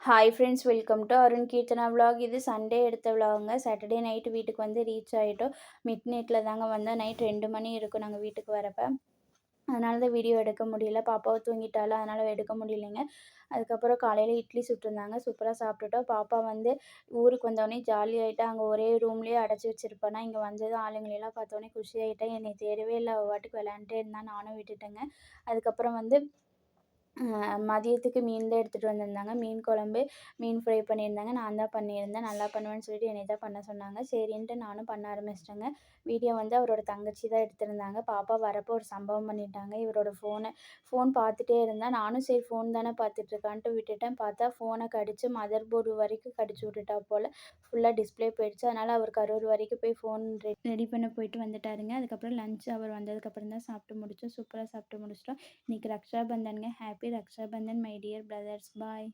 Hi friends, welcome to Arun Keerthana vlog. இது Sunday எடுத்த விலாகுங்க. Saturday night வீட்டுக்கு வந்து ரீச் ஆகிட்டோம். மிட் நைட்டில் தாங்க வந்தோம். நைட் 2 மணி இருக்கும் நாங்கள் வீட்டுக்கு வரப்போ. அதனால தான் வீடியோ எடுக்க முடியல. பாப்பாவை தூங்கிட்டால, அதனால் எடுக்க முடியலைங்க. அதுக்கப்புறம் காலையில் இட்லி சுட்டிருந்தாங்க. சூப்பராக சாப்பிட்டுட்டோம். பாப்பா வந்து ஊருக்கு வந்தோடனே ஜாலி ஆகிட்டா. அங்கே ஒரே ரூம்லேயே அடைச்சி வச்சுருப்பேனா, இங்கே வந்ததும் ஆளுங்களெல்லாம் பார்த்தோன்னே குஷி ஆகிட்டா. என்னை தேடவே இல்லை. அவள் பாட்டுக்கு விளையாண்டுட்டே இருந்தா. நானும் விட்டுட்டேங்க. அதுக்கப்புறம் வந்து மதியத்துக்கு மீன் தான் எடுத்துகிட்டு வந்திருந்தாங்க. மீன் குழம்பு, மீன் ஃப்ரை பண்ணியிருந்தாங்க. நான் தான் பண்ணியிருந்தேன். நல்லா பண்ணுவேன்னு சொல்லிட்டு என்னைய தான் பண்ண சொன்னாங்க. சரின்ட்டு நானும் பண்ண ஆரம்பிச்சிட்டேங்க. வீடியோ வந்து அவரோட தங்கச்சி தான் எடுத்திருந்தாங்க. பாப்பா வரப்போ ஒரு சம்பவம் பண்ணிட்டாங்க. இவரோட ஃபோன் பார்த்துட்டே இருந்தா. நானும் சரி ஃபோன் தானே பார்த்துட்ருக்கான்ட்டு விட்டுட்டேன். பார்த்தா ஃபோனை கடிச்சு மதர் போர்டு வரைக்கும் கடிச்சு விட்டுட்டா போல். ஃபுல்லாக டிஸ்பிளே போயிடுச்சு. அதனால் அவர் கரூர் வரைக்கும் போய் ஃபோன் ரெடி பண்ண போயிட்டு வந்துட்டாருங்க. அதுக்கப்புறம் லஞ்ச் அவர் வந்ததுக்கப்புறம் தான் சாப்பிட்டு முடித்தோம். சூப்பராக சாப்பிட்டு முடிச்சிட்டோம். இன்றைக்கி ரக்ஷா பந்தன்ங்க. Happy Raksha Bandhan my dear brothers. Bye.